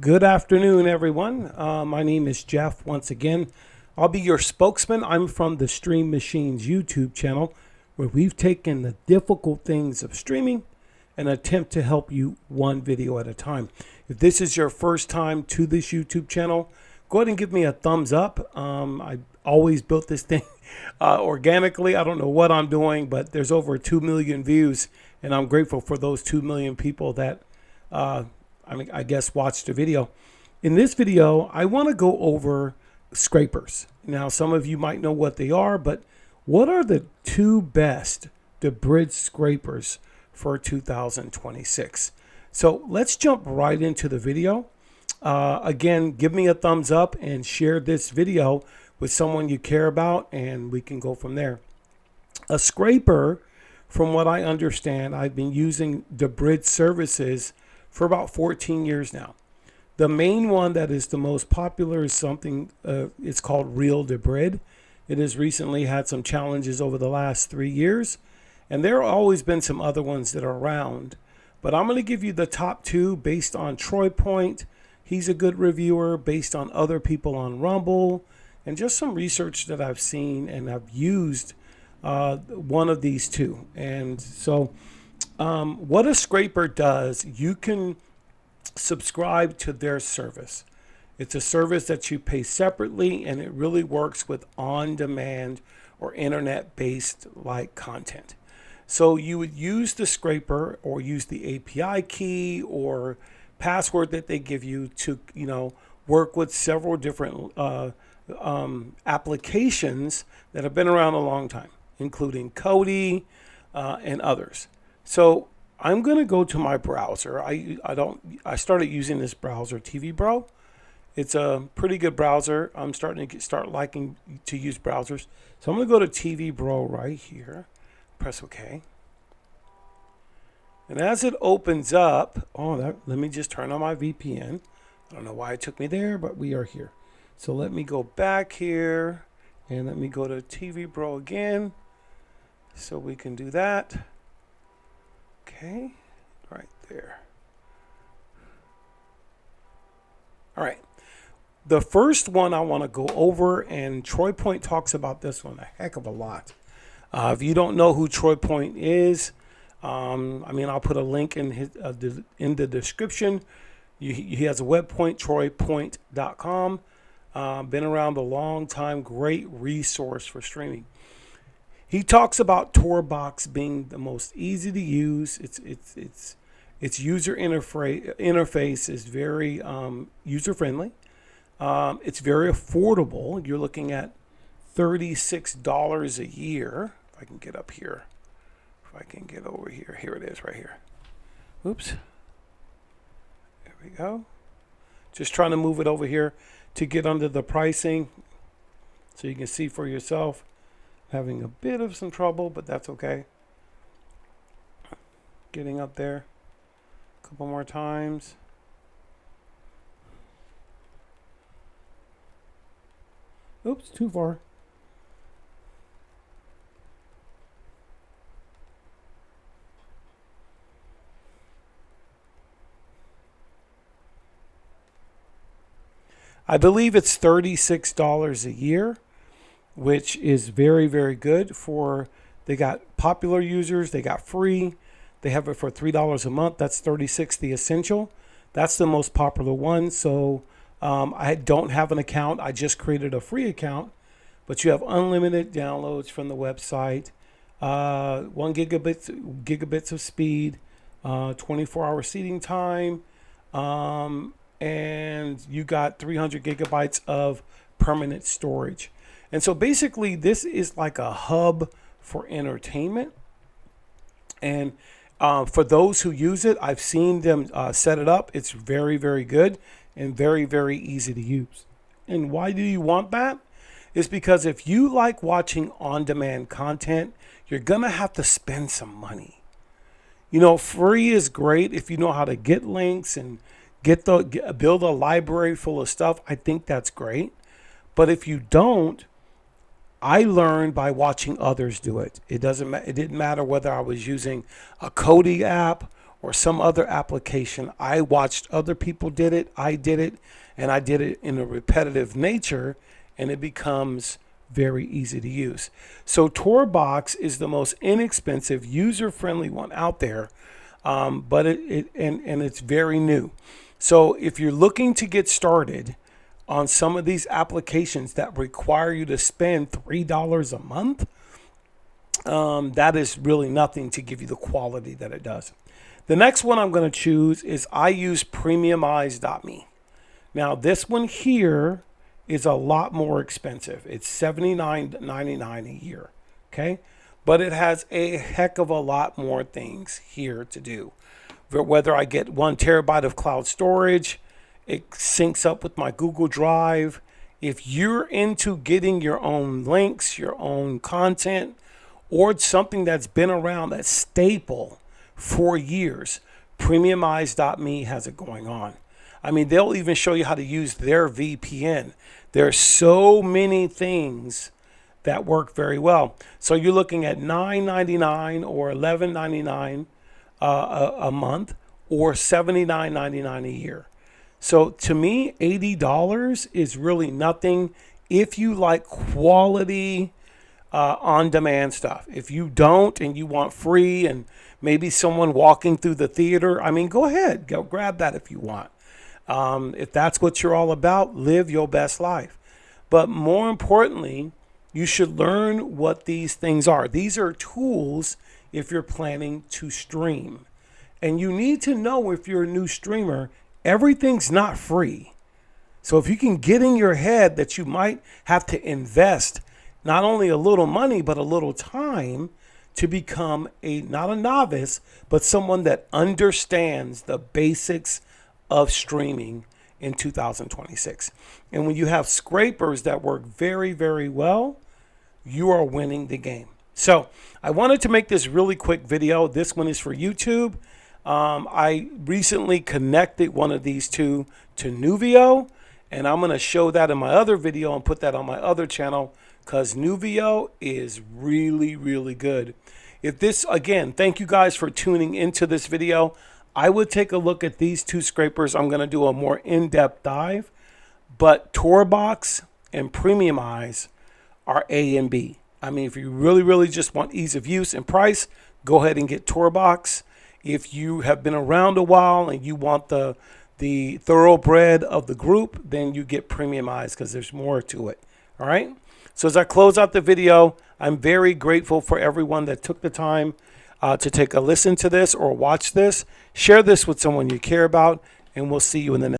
Good afternoon, everyone. My name is Jeff. Once again, I'll be your spokesman. I'm from the Stream Machines YouTube channel, where we've taken the difficult things of streaming and attempt to help you one video at a time. If this is your first time to this YouTube channel, go ahead and give me a thumbs up. I always built this thing organically. I don't know what I'm doing, but there's over 2 million views, and I'm grateful for those 2 million people that I guess watched the video. In this video, I want to go over scrapers. Now, some of you might know what they are, but what are the two best debrid scrapers for 2026? So let's jump right into the video. Again, give me a thumbs up and share this video with someone you care about, and we can go from there. A scraper, from what I understand, I've been using debrid services for about 14 years now. The main one that is the most popular is something, it's called Real Debrid. It has recently had some challenges over the last 3 years, and there have always been some other ones that are around. But I'm going to give you the top two based on Troy Point. He's a good reviewer, based on other people on Rumble, and just some research that I've seen, and I've used one of these two. And so what a scraper does, you can subscribe to their service. It's a service that you pay separately, and it really works with on-demand or internet-based like content. So you would use the scraper or use the API key or password that they give you to, work with several different applications that have been around a long time, including Kodi and others. So I'm going to go to my browser. I started using this browser, TV Bro. It's a pretty good browser. I'm starting to start liking to use browsers. So I'm going to go to TV Bro right here. Press OK. And as it opens up, let me just turn on my VPN. I don't know why it took me there, but we are here. So let me go back here and let me go to TV Bro again so we can do that. Okay, right there. All right. The first one I want to go over, and Troy Point talks about this one a heck of a lot. If you don't know who Troy Point is, I'll put a link in the description. He has a webpoint, troypoint.com. Been around a long time, great resource for streaming. He talks about Torbox being the most easy to use. Its user interface is very user friendly. It's very affordable. You're looking at $36 a year. If I can get up here, if I can get over here, here it is right here. Oops. There we go. Just trying to move it over here to get under the pricing so you can see for yourself. Having a bit of some trouble, but that's okay. Getting up there a couple more times. Oops, too far. I believe it's $36 a year, which is very, very good for, they got popular users, they got free, they have it for $3 a month. That's $36, the essential. That's the most popular one. So I don't have an account. I just created a free account, but you have unlimited downloads from the website, 1 gigabits of speed, 24-hour seating time, and you got 300 gigabytes of permanent storage. And so basically this is like a hub for entertainment. And for those who use it, I've seen them set it up. It's very, very good and very, very easy to use. And why do you want that? It's because if you like watching on-demand content, you're going to have to spend some money. Free is great if you know how to get links and build a library full of stuff. I think that's great. But if you don't, I learned by watching others do it. It didn't matter whether I was using a Kodi app or some other application. I watched other people did it, I did it, and I did it in a repetitive nature, and it becomes very easy to use. So Torbox is the most inexpensive, user-friendly one out there, but it's very new. So if you're looking to get started on some of these applications that require you to spend $3 a month, that is really nothing to give you the quality that it does. The next one I'm going to choose is I use premiumize.me. Now this one here is a lot more expensive. It's $79.99 a year, okay? But it has a heck of a lot more things here to do. Whether I get 1 terabyte of cloud storage, it syncs up with my Google Drive. If you're into getting your own links, your own content, or it's something that's been around, that's staple for years, premiumize.me has it going on. I mean, they'll even show you how to use their VPN. There's so many things that work very well. So you're looking at $9.99 or $11.99 a month, or $79.99 a year. So to me, $80 is really nothing if you like quality on-demand stuff. If you don't and you want free and maybe someone walking through the theater, I mean, go ahead, go grab that if you want. If that's what you're all about, live your best life. But more importantly, you should learn what these things are. These are tools if you're planning to stream. And you need to know, if you're a new streamer, everything's not free. So if you can get in your head that you might have to invest not only a little money, but a little time to become not a novice, but someone that understands the basics of streaming in 2026. And when you have scrapers that work very, very well, you are winning the game. So I wanted to make this really quick video. This one is for YouTube. I recently connected one of these two to Nuvio, and I'm going to show that in my other video and put that on my other channel, because Nuvio is really, really good. If this, again, thank you guys for tuning into this video. I would take a look at these two scrapers. I'm going to do a more in-depth dive, but Torbox and Premiumize are A and B. I mean, if you really, really just want ease of use and price, go ahead and get Torbox. If you have been around a while and you want the thoroughbred of the group, then you get Premiumize, because there's more to it. All right. So as I close out the video, I'm very grateful for everyone that took the time to take a listen to this or watch this. Share this with someone you care about, and we'll see you in the next.